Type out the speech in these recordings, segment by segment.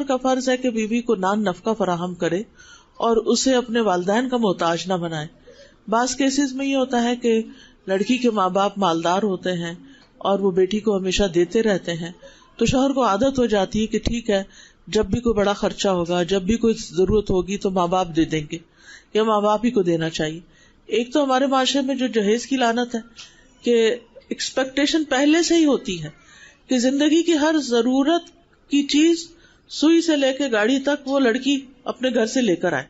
شوہر کا فرض ہے کہ بیوی کو نان نفقہ فراہم کرے اور اسے اپنے والدین کا محتاج نہ بنائے. بعض کیسز میں یہ ہوتا ہے کہ لڑکی کے ماں باپ مالدار ہوتے ہیں اور وہ بیٹی کو ہمیشہ دیتے رہتے ہیں، تو شوہر کو عادت ہو جاتی ہے کہ ٹھیک ہے، جب بھی کوئی بڑا خرچہ ہوگا، جب بھی کوئی ضرورت ہوگی تو ماں باپ دے دیں گے یا ماں باپ ہی کو دینا چاہیے. ایک تو ہمارے معاشرے میں جو جہیز کی لعنت ہے کہ ایکسپیکٹیشن پہلے سے ہی ہوتی ہے کہ زندگی کی ہر ضرورت کی چیز، سوئی سے لے کے گاڑی تک، وہ لڑکی اپنے گھر سے لے کر آئے.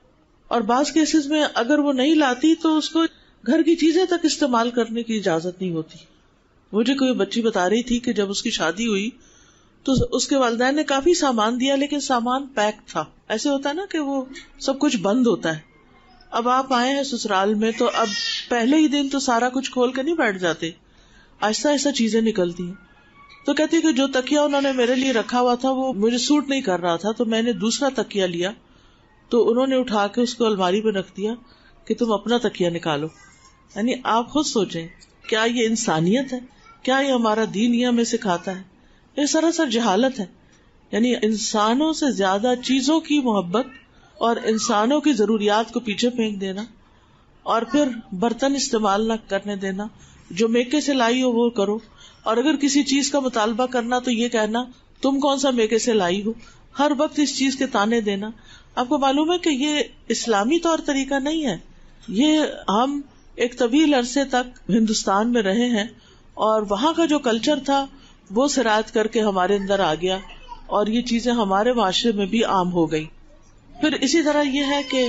اور بعض کیسز میں اگر وہ نہیں لاتی تو اس کو گھر کی چیزیں تک استعمال کرنے کی اجازت نہیں ہوتی. مجھے کوئی بچی بتا رہی تھی کہ جب اس کی شادی ہوئی تو اس کے والدین نے کافی سامان دیا، لیکن سامان پیک تھا. ایسے ہوتا ہے نا کہ وہ سب کچھ بند ہوتا ہے. اب آپ آئے ہیں سسرال میں تو اب پہلے ہی دن تو سارا کچھ کھول کے نہیں بیٹھ جاتے، آہستہ آہستہ چیزیں نکلتی ہیں. تو کہتی کہ جو تکیا انہوں نے میرے لیے رکھا ہوا تھا وہ مجھے سوٹ نہیں کر رہا تھا، تو میں نے دوسرا تکیا لیا، تو انہوں نے اٹھا کے اس کو الماری پہ رکھ دیا کہ تم اپنا تکیا نکالو. یعنی آپ خود سوچیں، کیا یہ انسانیت ہے؟ کیا یہ ہمارا دین یہ ہمیں سکھاتا ہے؟ یہ سراسر جہالت ہے. یعنی انسانوں سے زیادہ چیزوں کی محبت اور انسانوں کی ضروریات کو پیچھے پھینک دینا، اور پھر برتن استعمال نہ کرنے دینا، جو میکے سے لائی ہو وہ کرو، اور اگر کسی چیز کا مطالبہ کرنا تو یہ کہنا تم کون سا میکے سے لائی ہو، ہر وقت اس چیز کے تانے دینا. آپ کو معلوم ہے کہ یہ اسلامی طور طریقہ نہیں ہے. یہ ہم ایک طویل عرصے تک ہندوستان میں رہے ہیں اور وہاں کا جو کلچر تھا وہ سرایت کر کے ہمارے اندر آ گیا، اور یہ چیزیں ہمارے معاشرے میں بھی عام ہو گئی. پھر اسی طرح یہ ہے کہ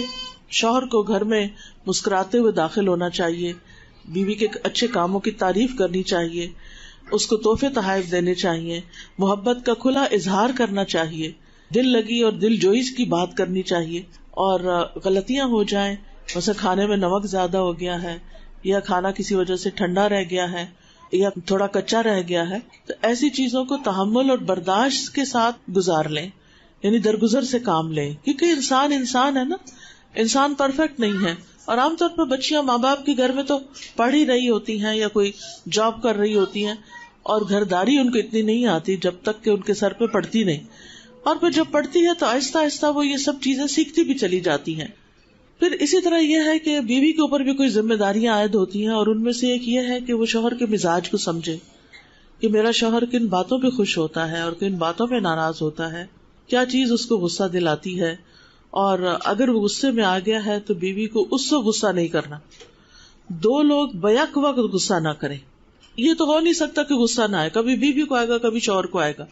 شوہر کو گھر میں مسکراتے ہوئے داخل ہونا چاہیے، بیوی کے اچھے کاموں کی تعریف کرنی چاہیے، اس کو تحفے تحائف دینے چاہیے، محبت کا کھلا اظہار کرنا چاہیے، دل لگی اور دل جوئی کی بات کرنی چاہیے. اور غلطیاں ہو جائیں، مثلا کھانے میں نمک زیادہ ہو گیا ہے یا کھانا کسی وجہ سے ٹھنڈا رہ گیا ہے یا تھوڑا کچا رہ گیا ہے، تو ایسی چیزوں کو تحمل اور برداشت کے ساتھ گزار لیں، یعنی درگزر سے کام لیں. کیونکہ انسان ہے نا، انسان پرفیکٹ نہیں ہے. اور عام طور پر بچیاں ماں باپ کے گھر میں تو پڑھ ہی رہی ہوتی ہیں یا کوئی جاب کر رہی ہوتی ہیں، اور گھرداری ان کو اتنی نہیں آتی جب تک کہ ان کے سر پہ پڑتی نہیں. اور پھر جب پڑتی ہے تو آہستہ آہستہ وہ یہ سب چیزیں سیکھتی بھی چلی جاتی ہیں. پھر اسی طرح یہ ہے کہ بیوی کے اوپر بھی کوئی ذمہ داریاں عائد ہوتی ہیں، اور ان میں سے ایک یہ ہے کہ وہ شوہر کے مزاج کو سمجھے کہ میرا شوہر کن باتوں پہ خوش ہوتا ہے اور کن باتوں پہ ناراض ہوتا ہے، کیا چیز اس کو غصہ دلاتی ہے. اور اگر وہ غصے میں آ گیا ہے تو بیوی کو اس سے غصہ نہیں کرنا. دو لوگ بیک وقت غصہ نہ کریں. یہ تو ہو نہیں سکتا کہ غصہ نہ آئے، کبھی بیوی کو آئے گا کبھی شوہر کو آئے گا.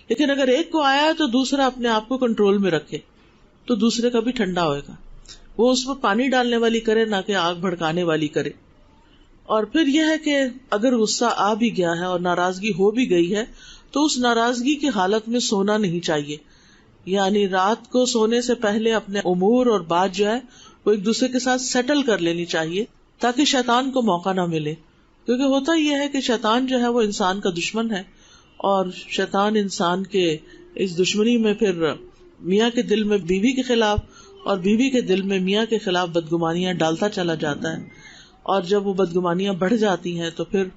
لیکن اگر ایک کو آیا ہے تو دوسرا اپنے آپ کو کنٹرول میں رکھے تو دوسرے کا بھی ٹھنڈا ہوئے گا. وہ اس پر پانی ڈالنے والی کرے، نہ کہ آگ بھڑکانے والی کرے. اور پھر یہ ہے کہ اگر غصہ آ بھی گیا ہے اور ناراضگی ہو بھی گئی ہے تو اس ناراضگی کی حالت میں سونا نہیں چاہیے. یعنی رات کو سونے سے پہلے اپنے امور اور بات جو ہے وہ ایک دوسرے کے ساتھ سیٹل کر لینی چاہیے، تاکہ شیطان کو موقع نہ ملے. کیونکہ ہوتا یہ ہے کہ شیطان جو ہے وہ انسان کا دشمن ہے، اور شیطان انسان کے اس دشمنی میں پھر میاں کے دل میں بیوی کے خلاف اور بیوی کے دل میں میاں کے خلاف بدگمانیاں ڈالتا چلا جاتا ہے. اور جب وہ بدگمانیاں بڑھ جاتی ہیں تو پھر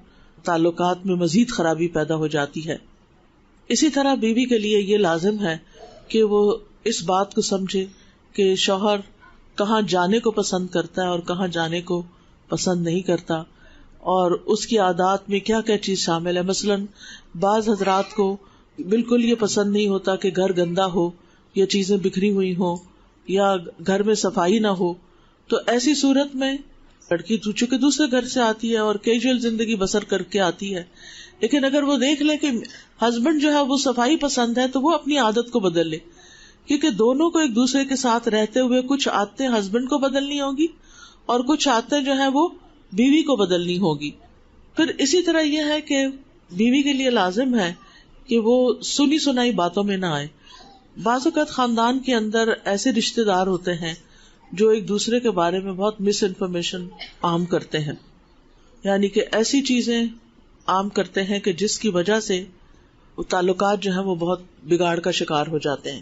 تعلقات میں مزید خرابی پیدا ہو جاتی ہے. اسی طرح بیوی کے لیے یہ لازم ہے کہ وہ اس بات کو سمجھے کہ شوہر کہاں جانے کو پسند کرتا ہے اور کہاں جانے کو پسند نہیں کرتا، اور اس کی عادات میں کیا کیا چیز شامل ہے. مثلاً بعض حضرات کو بالکل یہ پسند نہیں ہوتا کہ گھر گندا ہو یا چیزیں بکھری ہوئی ہوں یا گھر میں صفائی نہ ہو. تو ایسی صورت میں لڑکی چونکہ دوسرے گھر سے آتی ہے اور کیجول زندگی بسر کر کے آتی ہے، لیکن اگر وہ دیکھ لے کہ ہسبینڈ جو ہے وہ صفائی پسند ہے تو وہ اپنی عادت کو بدل لے. کیونکہ دونوں کو ایک دوسرے کے ساتھ رہتے ہوئے کچھ عادتیں ہسبینڈ کو بدلنی ہوگی اور کچھ عادتیں جو ہیں وہ بیوی کو بدلنی ہوگی. پھر اسی طرح یہ ہے کہ بیوی کے لیے لازم ہے کہ وہ سنی سنائی باتوں میں نہ آئے. بعض اوقات خاندان کے اندر ایسے رشتے دار ہوتے ہیں جو ایک دوسرے کے بارے میں بہت مس انفارمیشن عام کرتے ہیں، یعنی کہ ایسی چیزیں عام کرتے ہیں کہ جس کی وجہ سے تعلقات جو ہیں وہ بہت بگاڑ کا شکار ہو جاتے ہیں.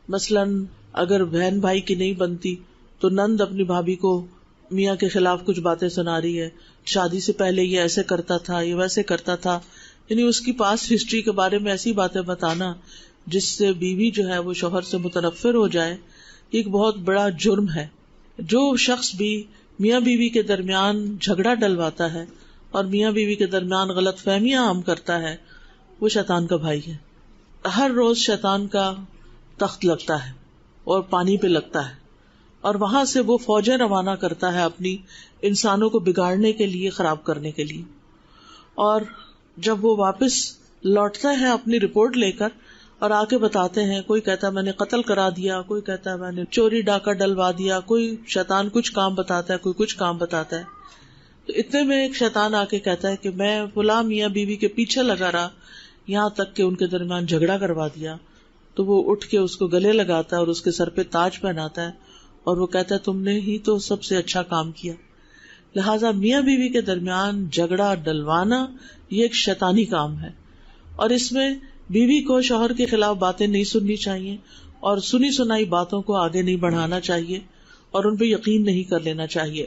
مثلاً اگر بہن بھائی کی نہیں بنتی تو نند اپنی بھابھی کو میاں کے خلاف کچھ باتیں سنا رہی ہے، شادی سے پہلے یہ ایسے کرتا تھا، یہ ویسے کرتا تھا، یعنی اس کی پاسٹ ہسٹری کے بارے میں ایسی باتیں بتانا جس سے بیوی جو ہے وہ شوہر سے متنفر ہو جائے، یہ ایک بہت بڑا جرم ہے. جو شخص بھی میاں بیوی کے درمیان جھگڑا ڈلواتا ہے اور میاں بیوی کے درمیان غلط فہمیاں عام کرتا ہے، وہ شیطان کا بھائی ہے. ہر روز شیطان کا تخت لگتا ہے اور پانی پہ لگتا ہے، اور وہاں سے وہ فوجیں روانہ کرتا ہے اپنی انسانوں کو بگاڑنے کے لیے، خراب کرنے کے لیے. اور جب وہ واپس لوٹتا ہے اپنی رپورٹ لے کر اور آ کے بتاتے ہیں، کوئی کہتا ہے میں نے قتل کرا دیا، کوئی کہتا ہے میں نے چوری ڈاکہ ڈلوا دیا، کوئی شیطان کچھ کام بتاتا ہے، کوئی کچھ کام بتاتا ہے. تو اتنے میں ایک شیطان آ کے کہتا ہے کہ میں فلاں میاں بیوی کے پیچھے لگا رہا یہاں تک کہ ان کے درمیان جھگڑا کروا دیا. تو وہ اٹھ کے اس کو گلے لگاتا ہے اور اس کے سر پہ تاج پہناتا ہے اور وہ کہتا ہے تم نے ہی تو سب سے اچھا کام کیا. لہٰذا میاں بیوی کے درمیان جھگڑا ڈلوانا یہ ایک شیطانی کام ہے، اور اس میں بیوی کو شوہر کے خلاف باتیں نہیں سننی چاہیے اور سنی سنائی باتوں کو آگے نہیں بڑھانا چاہیے اور ان پہ یقین نہیں کر لینا چاہیے.